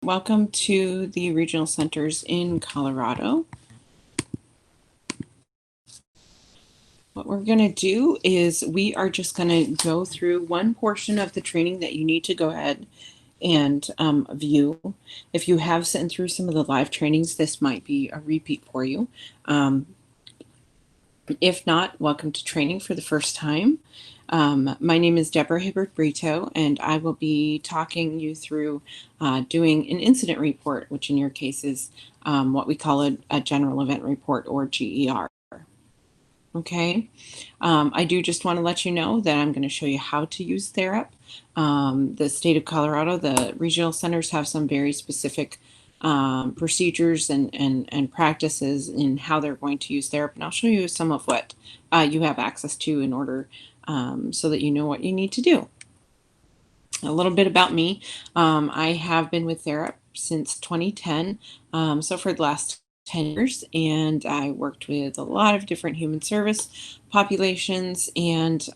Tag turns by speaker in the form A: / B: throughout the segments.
A: Welcome to the regional centers in Colorado. What we're going to do is we are just going to go through one portion of the training that you need to go ahead and view. If you have sent through some of the live trainings, this might be a repeat for you. If not, welcome to training for the first time. My name is Deborah Hibbert Brito, and I will be talking you through doing an incident report, which in your case is what we call a general event report, or GER. Okay. I do just want to let you know that I'm going to show you how to use Therap. The state of Colorado, the regional centers have some very specific procedures and practices in how they're going to use Therap. And I'll show you some of what you have access to in order so that you know what you need to do. A little bit about me. I have been with Therap since 2010. So for the last 10 years, and I worked with a lot of different human service populations, and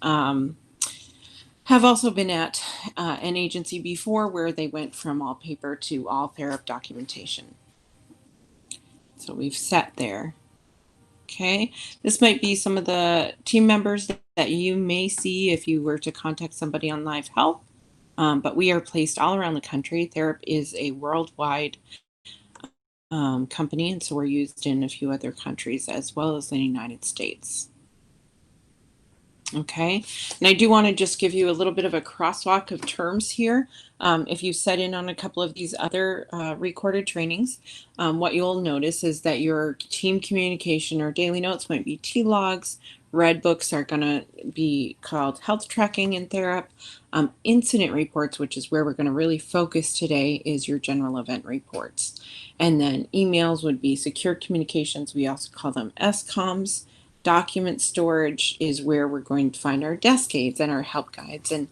A: have also been at an agency before where they went from all paper to all Therap documentation. So we've sat there. Okay, this might be some of the team members that you may see if you were to contact somebody on live help. But we are placed all around the country. Therap is a worldwide company, and so we're used in a few other countries as well as the United States. Okay, and I do want to just give you a little bit of a crosswalk of terms here. If you set in on a couple of these other recorded trainings, what you'll notice is that your team communication or daily notes might be T-logs. Red books are going to be called health tracking in Therap. Incident reports, which is where we're going to really focus today, is your general event reports. And then emails would be secure communications. We also call them SCOMs. Document storage is where we're going to find our desk aids and our help guides and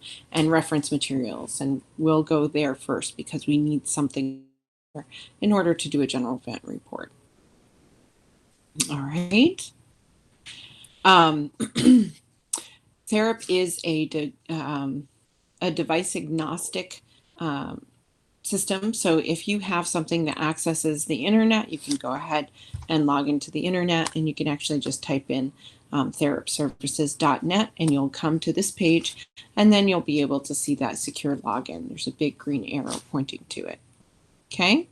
A: reference materials. And we'll go there first because we need something in order to do a general event report. All right. Therap is a device agnostic system. So if you have something that accesses the internet, you can go ahead and log into the internet, and you can actually just type in therapservices.net, and you'll come to this page, and then you'll be able to see that secure login. There's a big green arrow pointing to it. Okay.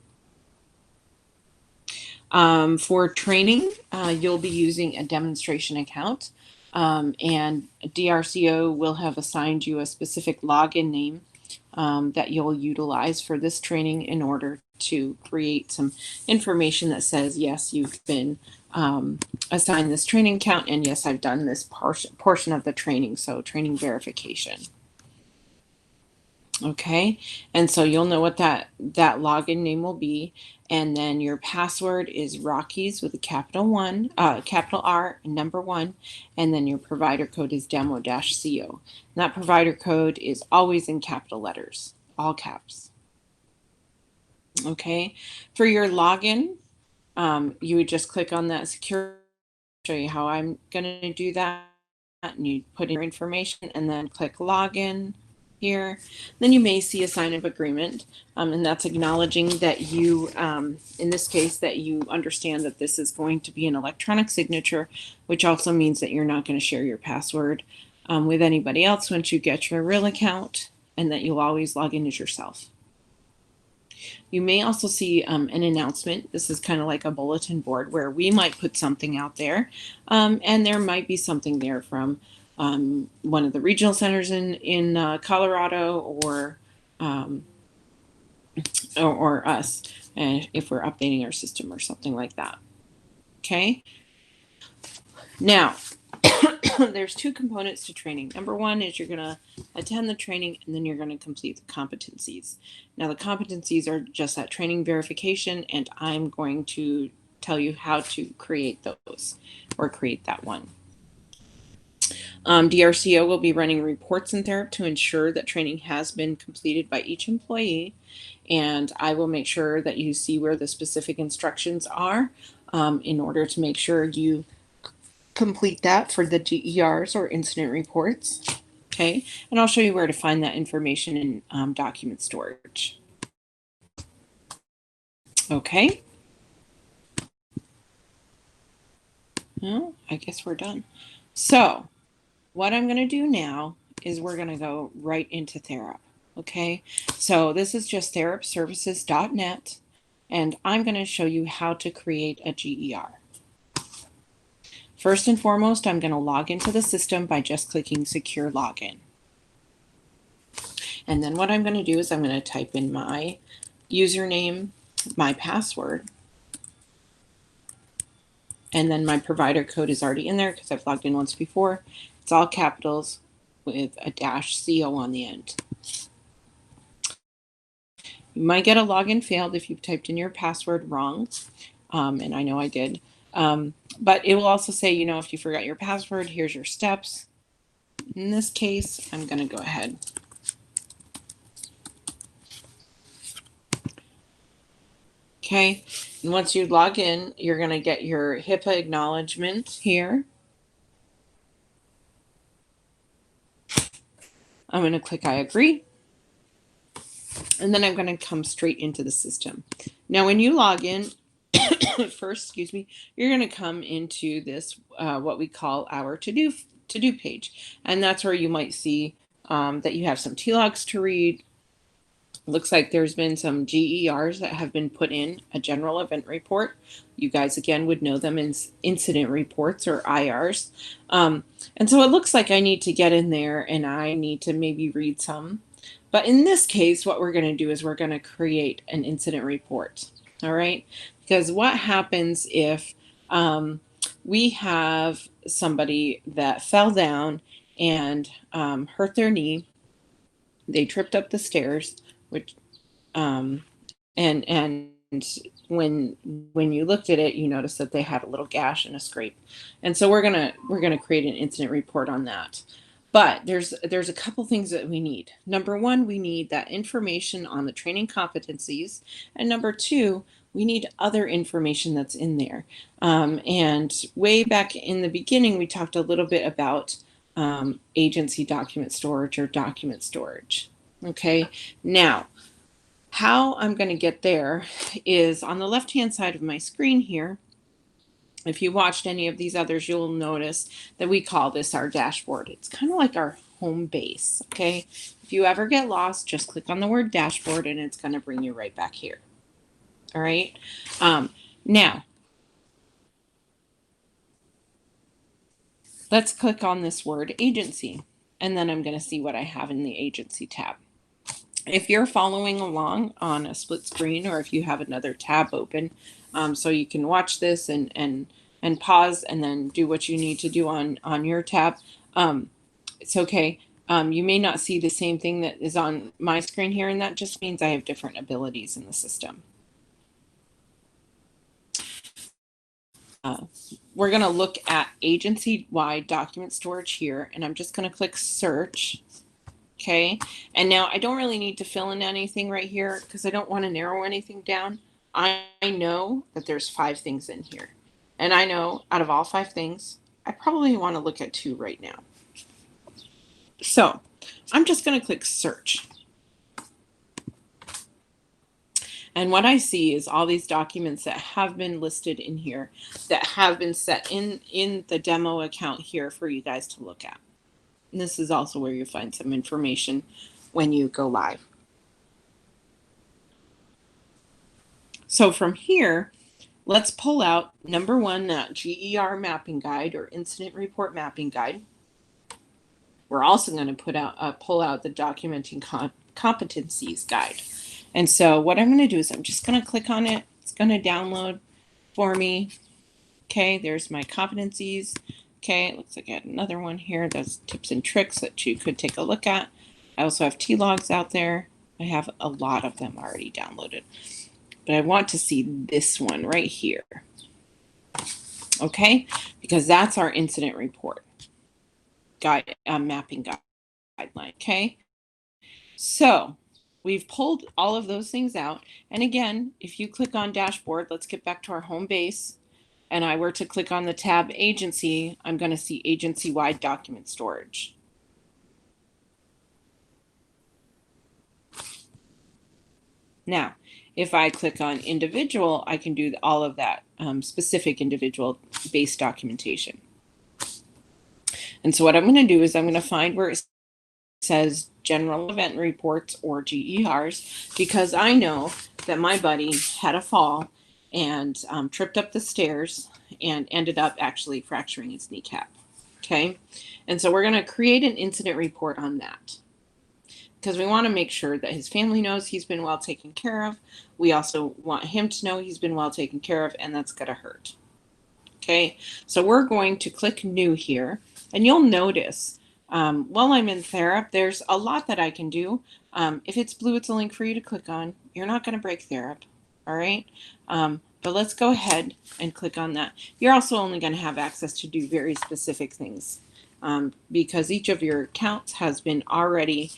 A: For training, you'll be using a demonstration account, and DRCO will have assigned you a specific login name that you'll utilize for this training in order to create some information that says, yes, you've been assigned this training account, and yes, I've done this portion of the training, so training verification. Okay, and so you'll know what that login name will be, and then your password is Rockies with a capital R, and number 1, and then your provider code is demo-CO. And that provider code is always in capital letters, all caps. Okay, for your login, you would just click on that secure. Show you how I'm going to do that, and you put in your information and then click login here. Then you may see a sign-up agreement, and that's acknowledging that you, in this case, that you understand that this is going to be an electronic signature, which also means that you're not going to share your password with anybody else once you get your real account, and that you'll always log in as yourself. You may also see an announcement. This is kind of like a bulletin board where we might put something out there, and there might be something there from one of the regional centers in Colorado, or us, if we're updating our system or something like that. Okay. Now, there's 2 components to training. Number 1 is you're going to attend the training, and then you're going to complete the competencies. Now, the competencies are just that training verification, and I'm going to tell you how to create those, or create that one. DRCO will be running reports in Therap to ensure that training has been completed by each employee, and I will make sure that you see where the specific instructions are in order to make sure you complete that for the GERs, or incident reports. Okay, and I'll show you where to find that information in document storage. Okay. Well, I guess we're done. So what I'm going to do now is we're going to go right into Therap. Okay. So this is just therapservices.net, and I'm going to show you how to create a GER. First and foremost, I'm going to log into the system by just clicking Secure Login. And then what I'm going to do is I'm going to type in my username, my password, and then my provider code is already in there because I've logged in once before. It's all capitals with a -CO on the end. You might get a login failed if you've typed in your password wrong, and I know I did. But it will also say, you know, if you forgot your password, here's your steps. In this case, I'm going to go ahead. Okay, and once you log in, you're going to get your HIPAA acknowledgement here. I'm going to click I agree, and then I'm going to come straight into the system. Now, when you log in, first, excuse me, you're going to come into this, what we call our to-do page, and that's where you might see that you have some T-logs to read. Looks like there's been some GERs that have been put in a general event report. You guys, again, would know them as incident reports or IRs. And so it looks like I need to get in there and I need to maybe read some. But in this case, what we're going to do is we're going to create an incident report. All right. Because what happens if we have somebody that fell down and hurt their knee, they tripped up the stairs, which and when you looked at it, you noticed that they had a little gash and a scrape, and so we're gonna create an incident report on that. But there's a couple things that we need. Number one, we need that information on the training competencies, and number two, we need other information that's in there. And way back in the beginning, we talked a little bit about agency document storage or document storage. Okay, now how I'm going to get there is on the left-hand side of my screen here. If you watched any of these others, you'll notice that we call this our dashboard. It's kind of like our home base, okay? If you ever get lost, just click on the word dashboard and it's going to bring you right back here. All right. Now, let's click on this word agency, and then I'm going to see what I have in the agency tab. If you're following along on a split screen, or if you have another tab open, so you can watch this and pause and then do what you need to do on your tab, it's okay. You may not see the same thing that is on my screen here, and that just means I have different abilities in the system. We're going to look at agency-wide document storage here, and I'm just going to click search. Okay, and now I don't really need to fill in anything right here because I don't want to narrow anything down. I know that there's 5 things in here, and I know out of all 5 things, I probably want to look at 2 right now. So I'm just going to click search. And what I see is all these documents that have been listed in here that have been set in the demo account here for you guys to look at. And this is also where you find some information when you go live. So from here, let's pull out number 1, that GER mapping guide or incident report mapping guide. We're also going to pull out the documenting competencies guide. And so what I'm going to do is I'm just going to click on it. It's going to download for me. Okay, there's my competencies. Okay, it looks like I had another one here. There's tips and tricks that you could take a look at. I also have T-logs out there. I have a lot of them already downloaded. But I want to see this one right here. Okay, because that's our incident report guide, mapping guideline. Okay, so we've pulled all of those things out. And again, if you click on dashboard, let's get back to our home base, and I were to click on the tab agency, I'm going to see agency-wide document storage. Now, if I click on individual, I can do all of that specific individual based documentation. And so what I'm going to do is I'm going to find where it says general event reports or GERs, because I know that my buddy had a fall and tripped up the stairs and ended up actually fracturing his kneecap. Okay. And so we're going to create an incident report on that, because we want to make sure that his family knows he's been well taken care of. We also want him to know he's been well taken care of, and that's going to hurt. Okay, so we're going to click new here, and you'll notice while I'm in Therap, there's a lot that I can do. If it's blue, it's a link for you to click on. You're not going to break Therap, all right? But let's go ahead and click on that. You're also only going to have access to do very specific things because each of your accounts has been already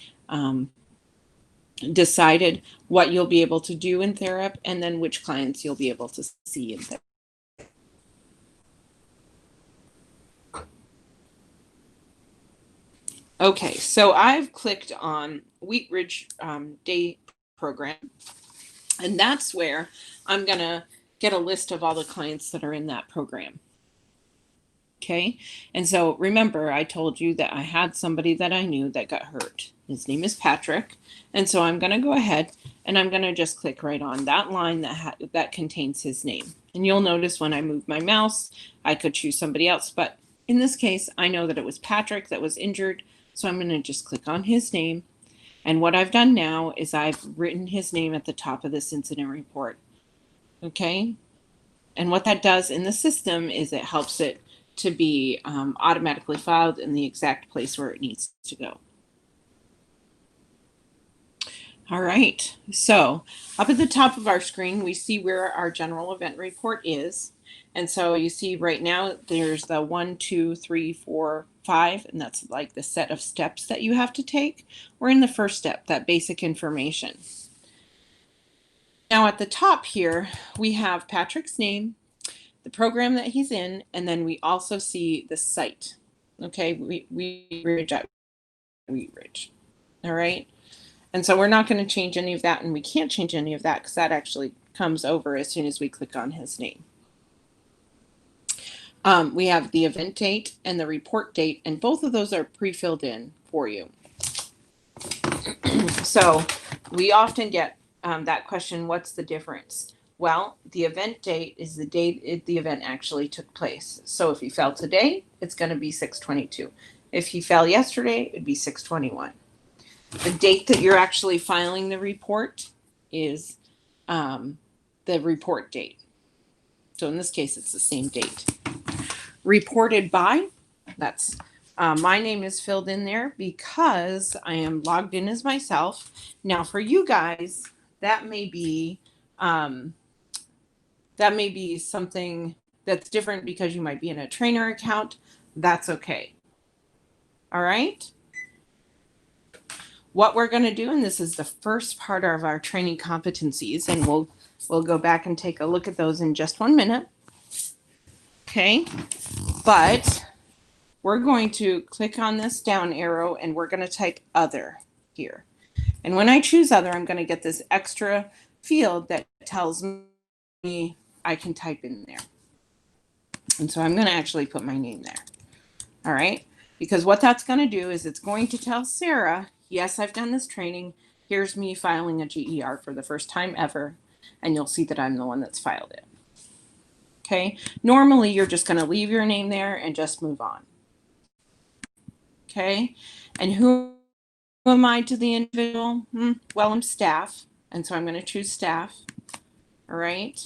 A: decided what you'll be able to do in Therap, and then which clients you'll be able to see in Therap. Okay, so I've clicked on Wheat Ridge Day Program, and that's where I'm going to get a list of all the clients that are in that program. Okay, and so remember, I told you that I had somebody that I knew that got hurt. His name is Patrick, and so I'm going to go ahead and I'm going to just click right on that line that contains his name. And you'll notice when I move my mouse, I could choose somebody else, but in this case, I know that it was Patrick that was injured, so I'm going to just click on his name. And what I've done now is I've written his name at the top of this incident report. Okay, and what that does in the system is it helps it to be automatically filed in the exact place where it needs to go. All right, so up at the top of our screen, we see where our general event report is. And so you see right now, there's the 1, 2, 3, 4, 5, and that's like the set of steps that you have to take. We're in the first step, that basic information. Now at the top here, we have Patrick's name, the program that he's in, and then we also see the site. Okay, Wheat Ridge. All right. And so we're not going to change any of that, and we can't change any of that because that actually comes over as soon as we click on his name. We have the event date and the report date, and both of those are pre-filled in for you. So we often get that question, what's the difference? Well, the event date is the date the event actually took place. So if he fell today, it's going to be 6/22. If he fell yesterday, it'd be 6/21. The date that you're actually filing the report is the report date. So in this case, it's the same date. Reported by, that's my name is filled in there because I am logged in as myself. Now for you guys, that may be something that's different because you might be in a trainer account. That's okay. All right. What we're going to do, and this is the first part of our training competencies, and we'll go back and take a look at those in just 1 minute. Okay. But we're going to click on this down arrow and we're going to type other here. And when I choose other, I'm going to get this extra field that tells me I can type in there. And so I'm going to actually put my name there. All right. Because what that's going to do is it's going to tell Sarah, yes, I've done this training. Here's me filing a GER for the first time ever. And you'll see that I'm the one that's filed it. Okay. Normally, you're just going to leave your name there and just move on. Okay. And who am I to the individual? Well, I'm staff. And so I'm going to choose staff. All right.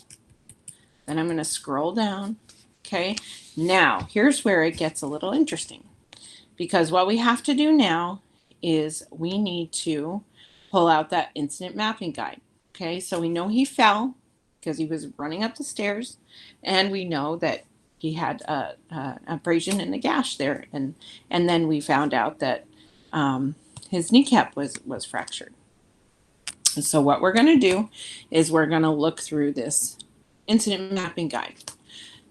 A: Then I'm going to scroll down. Okay. Now, here's where it gets a little interesting. Because what we have to do now is we need to pull out that incident mapping guide. Okay. So we know he fell because he was running up the stairs. And we know that he had an abrasion and a gash there. And then we found out that his kneecap was fractured. And so what we're going to do is we're going to look through this incident mapping guide.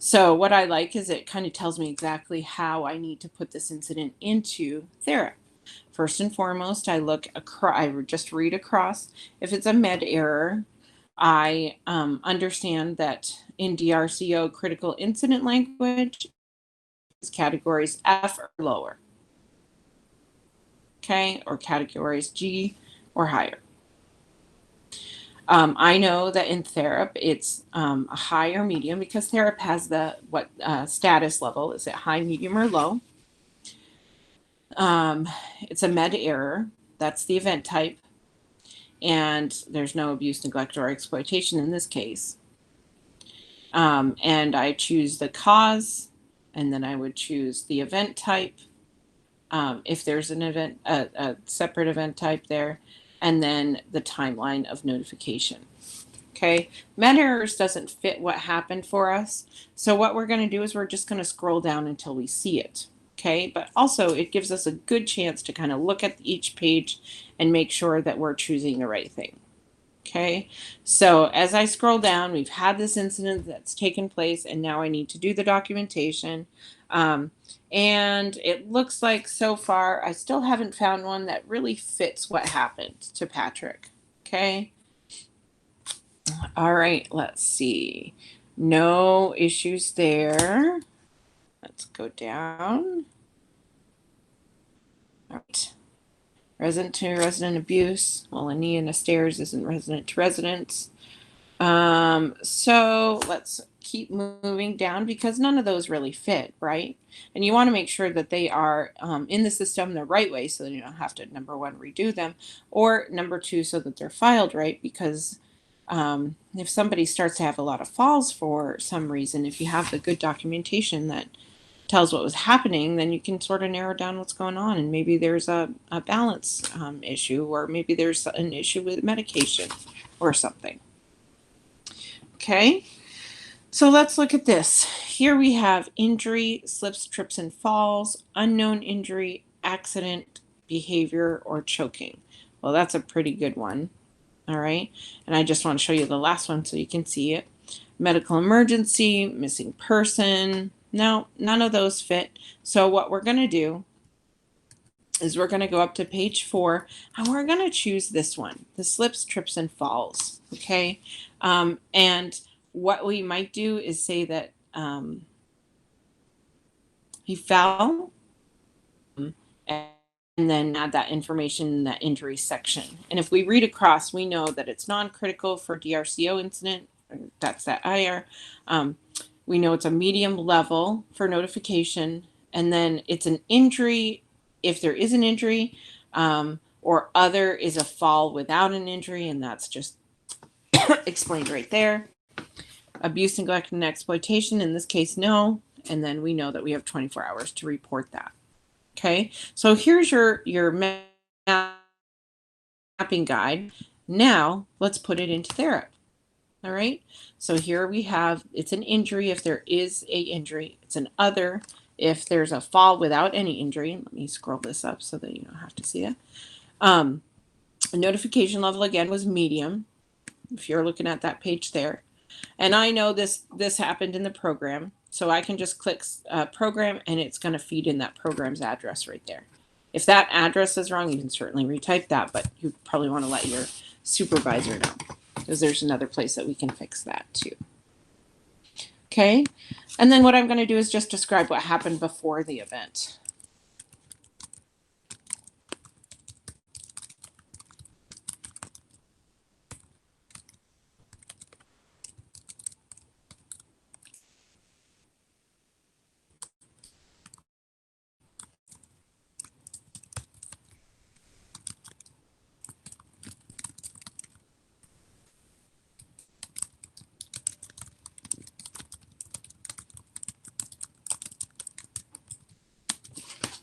A: So what I like is it kind of tells me exactly how I need to put this incident into Therap. First and foremost, I look across, I just read across. If it's a med error, I understand that in DRCO critical incident language, is categories F or lower, okay, or categories G or higher. I know that in Therap, it's a high or medium because Therap has the status level. Is it high, medium, or low? It's a med error. That's the event type. And there's no abuse, neglect, or exploitation in this case. And I choose the cause, and then I would choose the event type. If there's an event, a separate event type there, and then the timeline of notification. Okay, med errors doesn't fit what happened for us. So what we're going to do is we're just going to scroll down until we see it. Okay, but also it gives us a good chance to kind of look at each page and make sure that we're choosing the right thing. Okay, so as I scroll down, we've had this incident that's taken place, and now I need to do the documentation. And it looks like so far I still haven't found one that really fits what happened to Patrick. Okay. All right, let's see. No issues there. Let's go down. All right. Resident to resident abuse. Well, a knee and a stairs isn't resident to residence. So let's keep moving down because none of those really fit, right? And you want to make sure that they are in the system the right way so that you don't have to, number one, redo them, or number two, so that they're filed right, because if somebody starts to have a lot of falls for some reason, if you have the good documentation that tells what was happening, then you can sort of narrow down what's going on. And maybe there's a balance issue, or maybe there's an issue with medication or something. Okay, so let's look at this. Here we have injury, slips, trips, and falls, unknown injury, accident, behavior, or choking. Well, that's a pretty good one. All right, and I just want to show you the last one so you can see it. Medical emergency, missing person. No, none of those fit. So what we're going to do is we're going to go up to page 4, and we're going to choose this one, the slips, trips, and falls. Okay, and what we might do is say that he fell, and then add that information in that injury section. And if we read across, we know that it's non-critical for DRCO incident. That's that IR. We know it's a medium level for notification, and then it's an injury if there is an injury, or other is a fall without an injury, and that's just explained right there. Abuse, neglect, and exploitation, in this case, no. And then we know that we have 24 hours to report that. Okay, so here's your mapping guide. Now let's put it into Therap. All right, so here we have, it's an injury if there is a injury. It's an other if there's a fall without any injury. Let me scroll this up so that you don't have to see it. Notification level again was medium, if you're looking at that page there. And I know this happened in the program, so I can just click program, and it's going to feed in that program's address right there. If that address is wrong, you can certainly retype that, but you probably want to let your supervisor know, because there's another place that we can fix that too. Okay, and then what I'm going to do is just describe what happened before the event.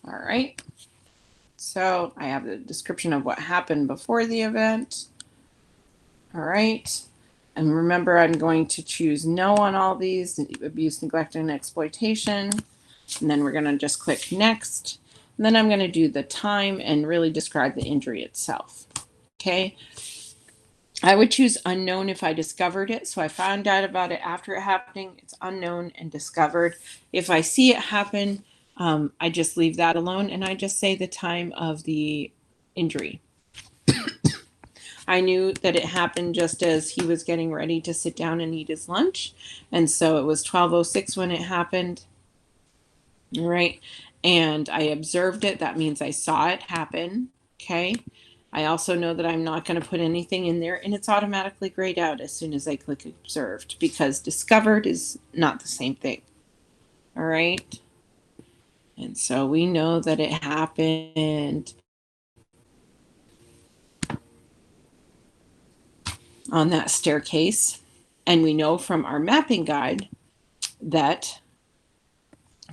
A: All right, so I have the description of what happened before the event. All right, and remember, I'm going to choose no on all these: abuse, neglect, and exploitation. And then we're going to just click next. And then I'm going to do the time and really describe the injury itself. Okay, I would choose unknown if I discovered it. So I found out about it after it happening. It's unknown and discovered. If I see it happen, I just leave that alone and I just say the time of the injury. I knew that it happened just as he was getting ready to sit down and eat his lunch. And so it was 12:06 when it happened. All right. And I observed it. That means I saw it happen. Okay. I also know that I'm not going to put anything in there, and it's automatically grayed out as soon as I click observed, because discovered is not the same thing. All right. And so we know that it happened on that staircase. And we know from our mapping guide that,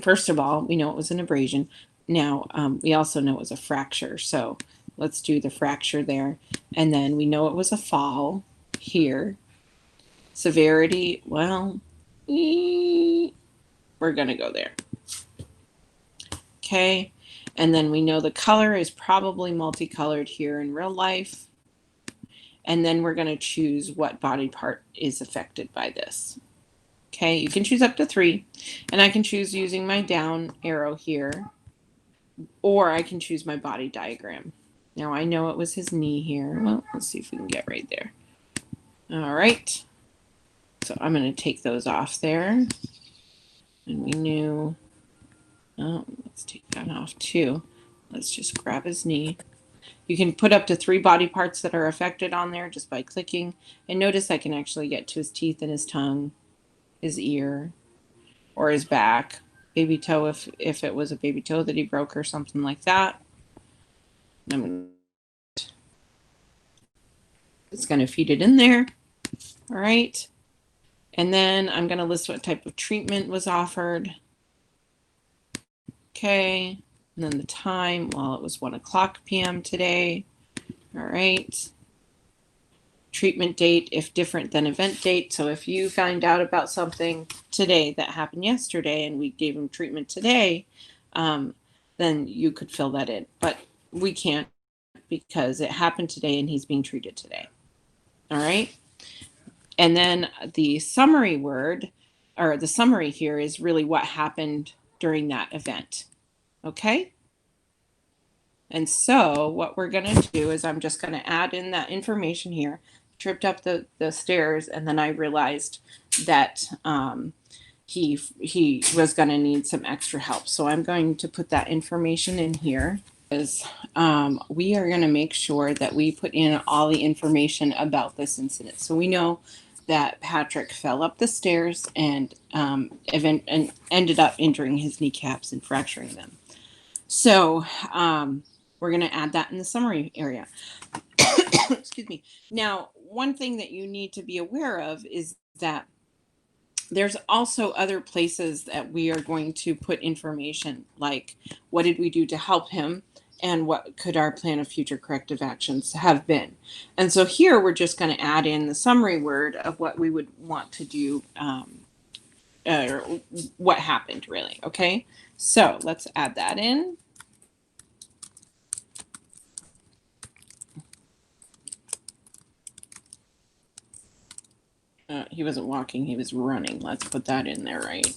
A: first of all, we know it was an abrasion. Now, we also know it was a fracture. So let's do the fracture there. And then we know it was a fall here. Severity, well, we're going to go there. Okay. And then we know the color is probably multicolored here in real life. And then we're going to choose what body part is affected by this. Okay, you can choose up to 3. And I can choose using my down arrow here, or I can choose my body diagram. Now I know it was his knee here. Well, let's see if we can get right there. All right. So I'm going to take those off there. And we knew, oh, let's take that off too. Let's just grab his knee. You can put up to 3 body parts that are affected on there just by clicking. And notice I can actually get to his teeth and his tongue, his ear, or his back. Baby toe if it was a baby toe that he broke or something like that. It's going to feed it in there. All right. And then I'm going to list what type of treatment was offered. Okay. And then the time, well, it was 1:00 p.m. today. All right. Treatment date, if different than event date. So if you find out about something today that happened yesterday and we gave him treatment today, then you could fill that in. But we can't, because it happened today and he's being treated today. All right. And then the summary word, or the summary here, is really what happened during that event. Okay. And so what we're going to do is I'm just going to add in that information here. Tripped up the stairs, and then I realized that he was going to need some extra help. So I'm going to put that information in here. Is we are going to make sure that we put in all the information about this incident. So we know that Patrick fell up the stairs and ended up injuring his kneecaps and fracturing them. So we're going to add that in the summary area. Excuse me. Now, one thing that you need to be aware of is that there's also other places that we are going to put information, like what did we do to help him and what could our plan of future corrective actions have been. And so here we're just going to add in the summary word of what we would want to do, or what happened really. Okay, so let's add that in. He wasn't walking, he was running. Let's put that in there, right?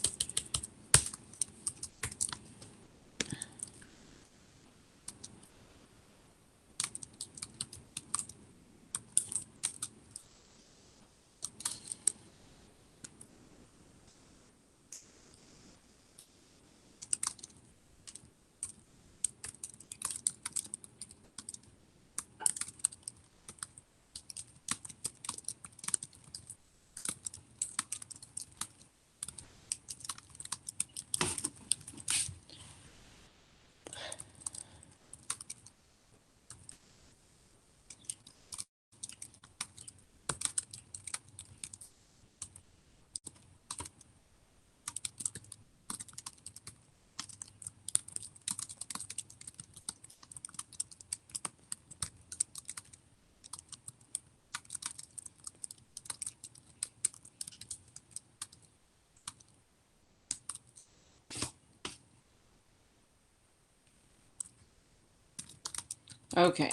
A: Okay.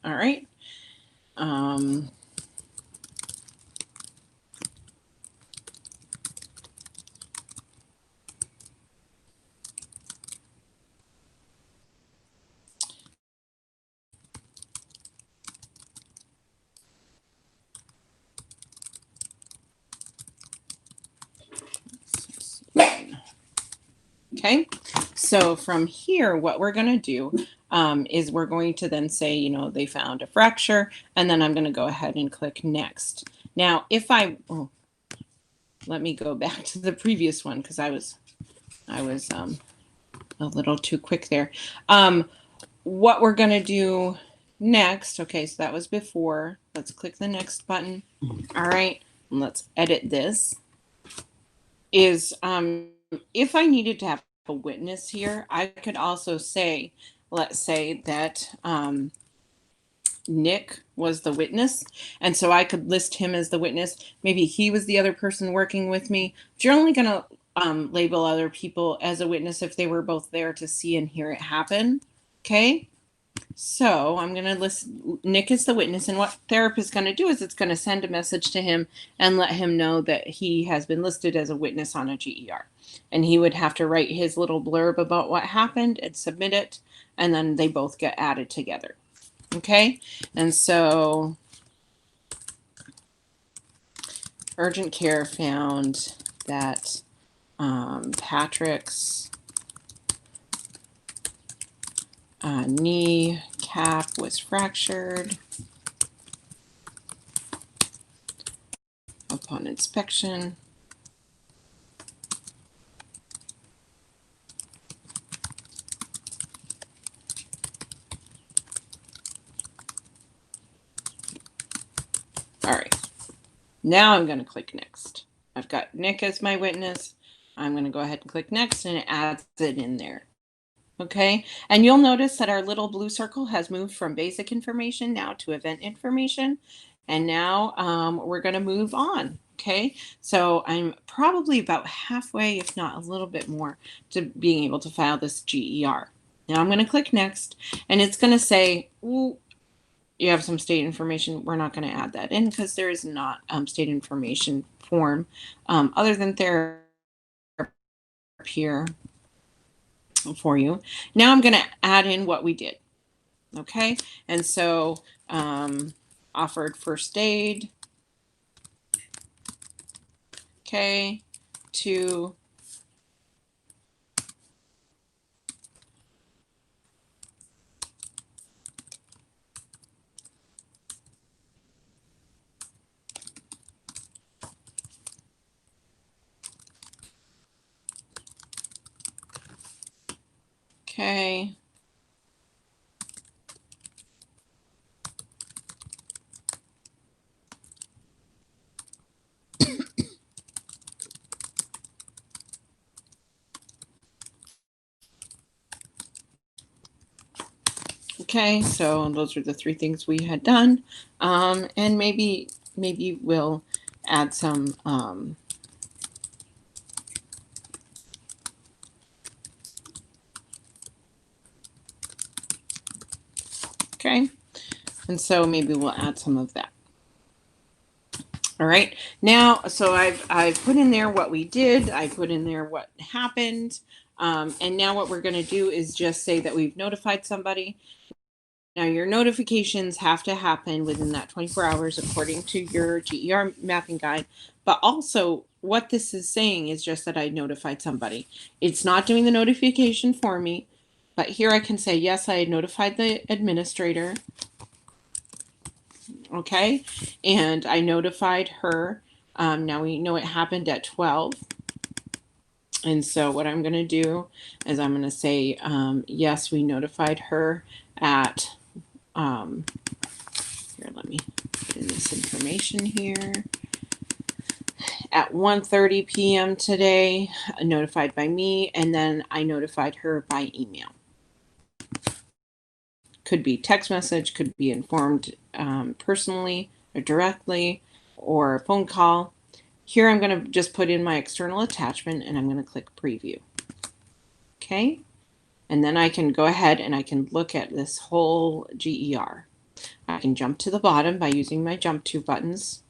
A: All right. Okay, so from here, what we're going to do is we're going to then say, you know, they found a fracture, and then I'm going to go ahead and click next. Now, if let me go back to the previous one because I was a little too quick there. What we're going to do next, okay, so that was before. Let's click the next button. All right, and let's edit this. Is if I needed to have a witness here, I could also say, let's say that Nick was the witness, and so I could list him as the witness. Maybe he was the other person working with me. But you're only going to label other people as a witness if they were both there to see and hear it happen. Okay, so I'm going to list Nick as the witness, and what Therap is going to do is it's going to send a message to him and let him know that he has been listed as a witness on a GER. And he would have to write his little blurb about what happened and submit it, and then they both get added together. Okay, and so urgent care found that Patrick's knee cap was fractured upon inspection. All right, now I'm going to click next. I've got Nick as my witness. I'm going to go ahead and click next, and it adds it in there. Okay, and you'll notice that our little blue circle has moved from basic information now to event information. And now we're going to move on. Okay, so I'm probably about halfway, if not a little bit more, to being able to file this GER. Now I'm going to click next, and it's going to say, ooh, you have some state information. We're not going to add that in because there is not state information form other than Therap here for you. Now I'm going to add in what we did. Okay, and so offered first aid. Okay, to okay. Okay, so those are the three things we had done. And maybe we'll add some okay, and so maybe we'll add some of that. All right, now, so I've put in there what we did. I put in there what happened. And now what we're going to do is just say that we've notified somebody. Now, your notifications have to happen within that 24 hours according to your GER mapping guide. But also, what this is saying is just that I notified somebody. It's not doing the notification for me. But here I can say, yes, I notified the administrator. Okay, and I notified her. Now we know it happened at 12. And so what I'm going to do is I'm going to say, yes, we notified her at, here, let me put in this information here. At 1:30 p.m. today, notified by me, and then I notified her by email. Could be text message, could be informed personally or directly, or phone call. Here I'm going to just put in my external attachment, and I'm going to click preview. Okay, and then I can go ahead and I can look at this whole GER. I can jump to the bottom by using my jump to buttons.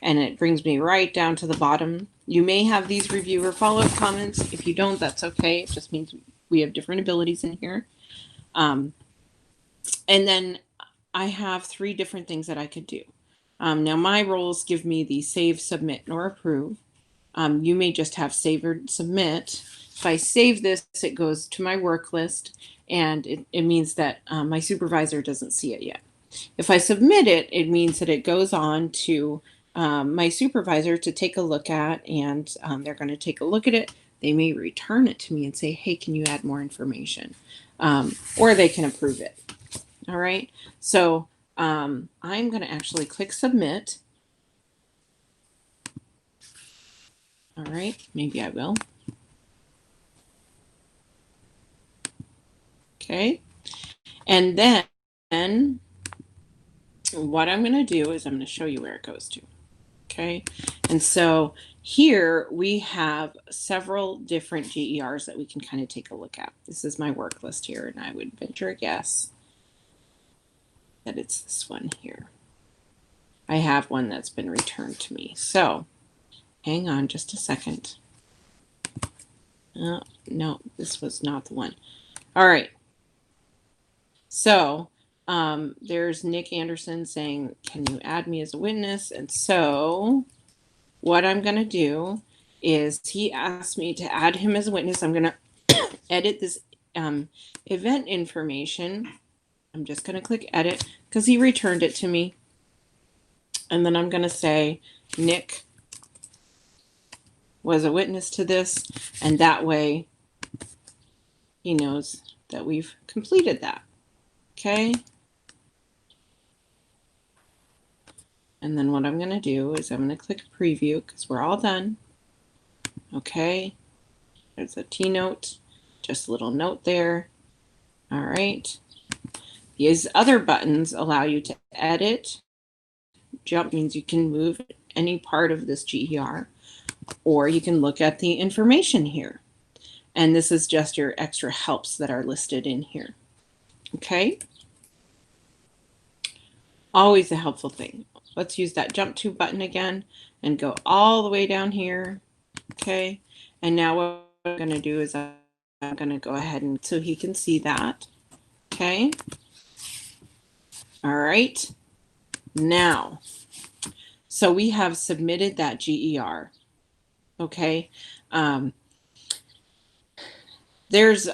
A: And it brings me right down to the bottom. You may have these review or follow-up comments. If you don't, that's okay. It just means we have different abilities in here. And then I have three different things that I could do. Now my roles give me the save, submit, or approve. You may just have save or submit. If I save this, it goes to my work list, and it means that my supervisor doesn't see it yet. If I submit it, it means that it goes on to my supervisor to take a look at, and they're going to take a look at it. They may return it to me and say, hey, can you add more information? Or they can approve it. All right. So I'm going to actually click submit. All right. Maybe I will. Okay. And then what I'm going to do is I'm going to show you where it goes to. Okay. And so here we have several different GERs that we can kind of take a look at. This is my work list here, and I would venture a guess that it's this one here. I have one that's been returned to me. So hang on just a second. No, this was not the one. All right. So there's Nick Anderson saying, can you add me as a witness? And so what I'm going to do is he asked me to add him as a witness. I'm going to edit this event information. I'm just going to click edit because he returned it to me. And then I'm going to say Nick was a witness to this. And that way he knows that we've completed that. Okay. And then what I'm going to do is I'm going to click preview because we're all done. Okay. There's a T note, just a little note there. All right. These other buttons allow you to edit. Jump means you can move any part of this GER, or you can look at the information here. And this is just your extra helps that are listed in here. Okay. Always a helpful thing. Let's use that jump to button again and go all the way down here. Okay. And now what I'm going to do is I'm going to go ahead and so he can see that. Okay. All right. Now, so we have submitted that GER. Okay. There's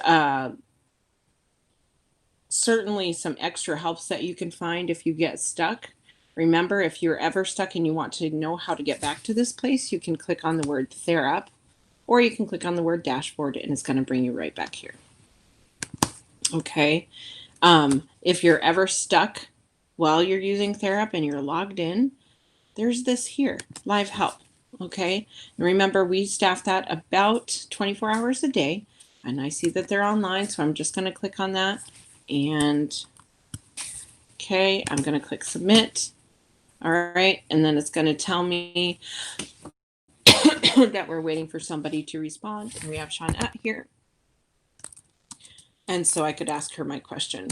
A: certainly some extra helps that you can find if you get stuck. Remember, if you're ever stuck and you want to know how to get back to this place, you can click on the word Therap, or you can click on the word dashboard, and it's going to bring you right back here. Okay. If you're ever stuck while you're using Therap and you're logged in, there's this here, live help. Okay. And remember, we staff that about 24 hours a day. And I see that they're online, so I'm just going to click on that. And okay, I'm going to click submit. All right. And then it's going to tell me that we're waiting for somebody to respond. And we have Shawnette here. And so I could ask her my question.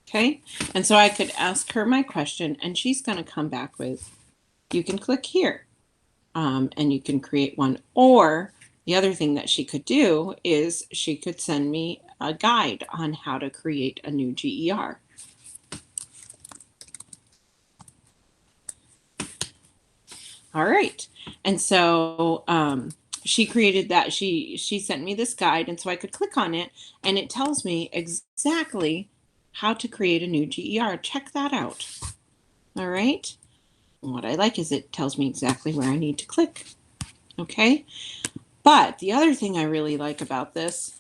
A: Okay, and so I could ask her my question, and she's going to come back with, you can click here, and you can create one. Or the other thing that she could do is she could send me a guide on how to create a new GER. All right, and so she created that. She sent me this guide, and so I could click on it, and it tells me exactly how to create a new GER. Check that out. All right. And what I like is it tells me exactly where I need to click. Okay. But the other thing I really like about this,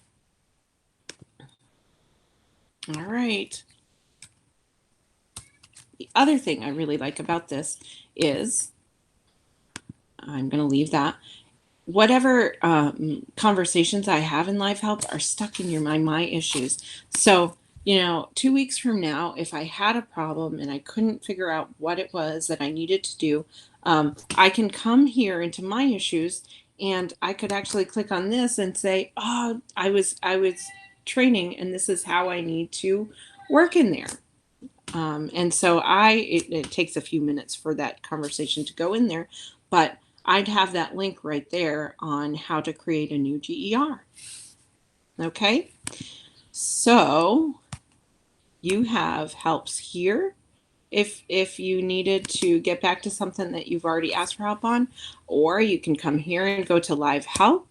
A: all right. The other thing I really like about this is, I'm going to leave that. Whatever conversations I have in Live Help are stuck in my issues. So, 2 weeks from now, if I had a problem and I couldn't figure out what it was that I needed to do, I can come here into my issues And I could actually click on this and say, oh, I was training, and this is how I need to work in there. And so it takes a few minutes for that conversation to go in there, but I'd have that link right there on how to create a new GER. Okay, so you have helps here if you needed to get back to something that you've already asked for help on, or you can come here and go to live help,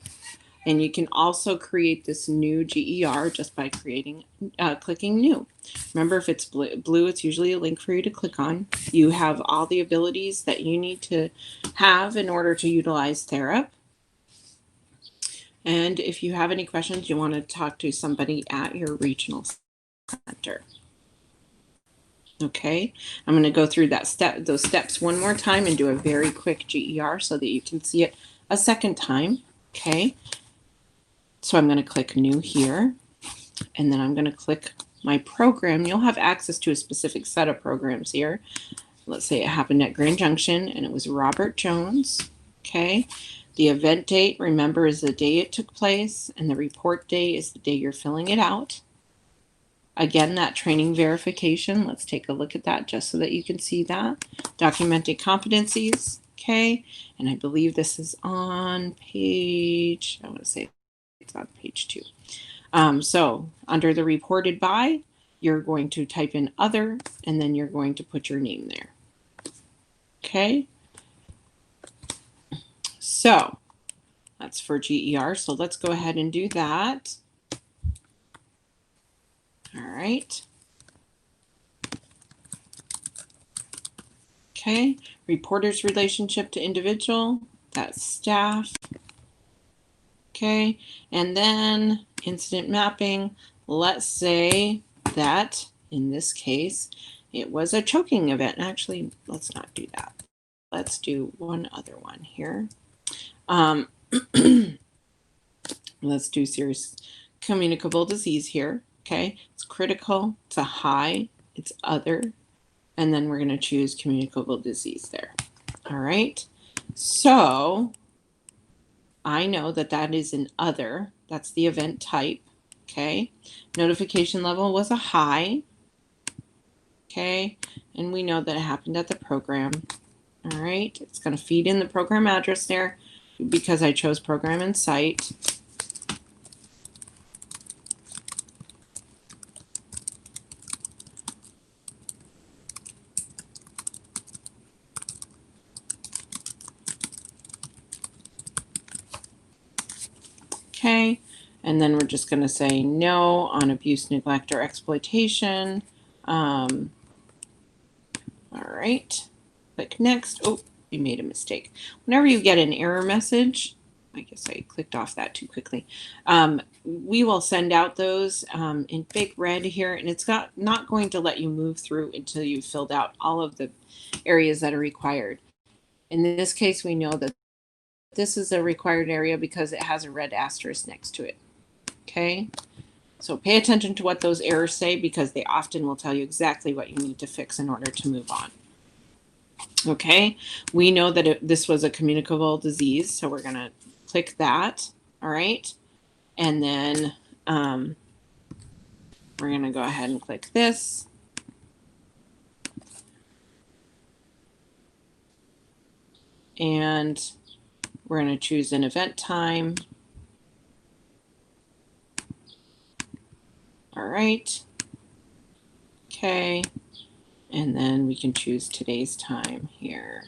A: and you can also create this new GER just by clicking new. Remember, if it's blue, it's usually a link for you to click on. You have all the abilities that you need to have in order to utilize Therap. And if you have any questions, you want to talk to somebody at your regional center. Okay, I'm going to go through those steps one more time and do a very quick GER so that you can see it a second time. Okay, so I'm going to click new here, and then I'm going to click my program. You'll have access to a specific set of programs here. Let's say it happened at Grand Junction and it was Robert Jones. Okay, the event date, remember, is the day it took place, and the report day is the day you're filling it out. Again, that training verification, let's take a look at that just so that you can see that. Documented competencies, okay, and I believe this is on page, I want to say it's on page 2. So under the reported by, you're going to type in other, and then you're going to put your name there. Okay, so that's for GER, so let's go ahead and do that. All right. Okay, reporter's relationship to individual, that's staff. Okay, and then incident mapping. Let's say that in this case, it was a choking event. Actually, let's not do that. Let's do one other one here. Let's do serious communicable disease here. Okay, it's critical, it's a high, it's other, and then we're going to choose communicable disease there. All right, so I know that that is an other. That's the event type. Okay, notification level was a high. Okay, and we know that it happened at the program. All right, it's going to feed in the program address there because I chose program and site. Okay, and then we're just going to say no on abuse, neglect, or exploitation. All right, click next. Oh, you made a mistake. Whenever you get an error message, I guess I clicked off that too quickly. We will send out those in big red here, and it's not going to let you move through until you've filled out all of the areas that are required. In this case, we know that this is a required area because it has a red asterisk next to it. Okay, so pay attention to what those errors say because they often will tell you exactly what you need to fix in order to move on. Okay, we know that this was a communicable disease, so we're going to click that. All right, and then we're going to go ahead and click this. And we're going to choose an event time. All right. Okay. And then we can choose today's time here.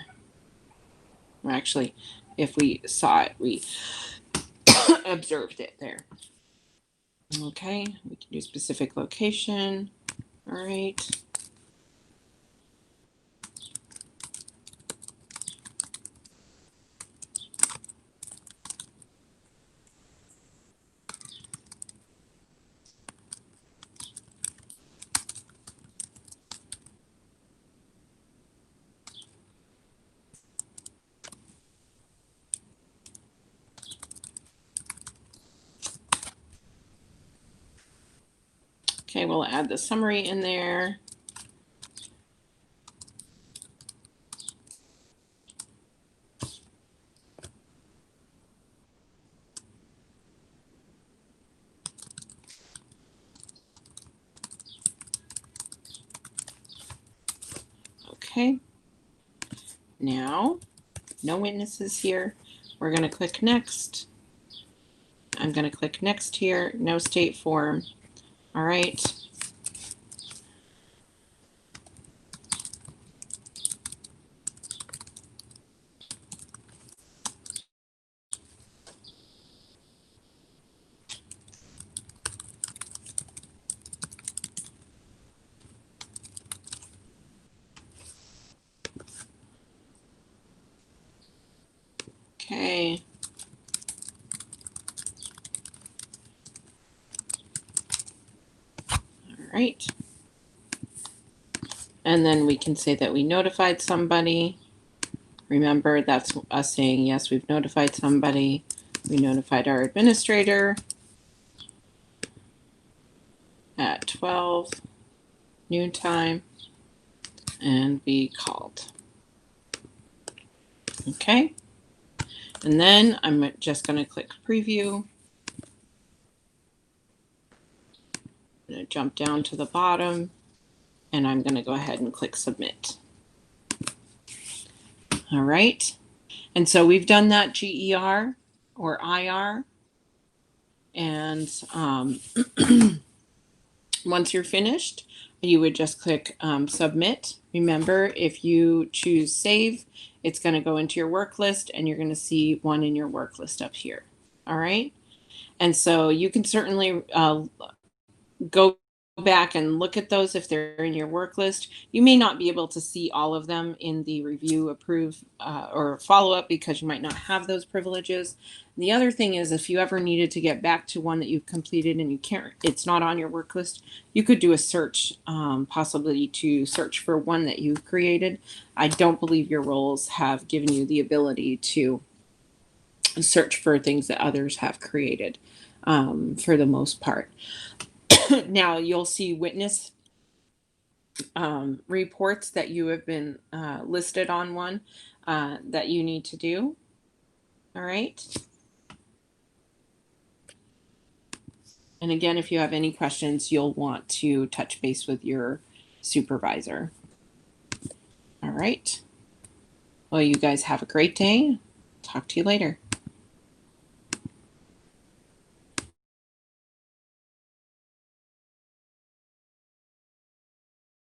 A: Well, actually, if we saw it, we observed it there. Okay. We can do specific location. All right. Okay, we'll add the summary in there. Okay. Now, no witnesses here. We're going to click next. I'm going to click next here. No state form. All right. Okay. All right. And then we can say that we notified somebody. Remember, that's us saying, yes, we've notified somebody. We notified our administrator at 12 noon time, and we called. Okay. And then I'm just going to click preview. I'm going to jump down to the bottom, and I'm going to go ahead and click submit. All right. And so we've done that GER or IR. And once you're finished, you would just click submit. Remember, if you choose save, it's going to go into your work list, and you're going to see one in your work list up here. All right. And so you can certainly go back and look at those if they're in your work list. You may not be able to see all of them in the review, approve, or follow up because you might not have those privileges. The other thing is, if you ever needed to get back to one that you've completed and you can't, it's not on your work list, you could do a search, possibly to search for one that you've created. I don't believe your roles have given you the ability to search for things that others have created, for the most part. Now you'll see witness reports that you have been listed on one that you need to do. All right. And again, if you have any questions, you'll want to touch base with your supervisor. All right. Well, you guys have a great day. Talk to you later.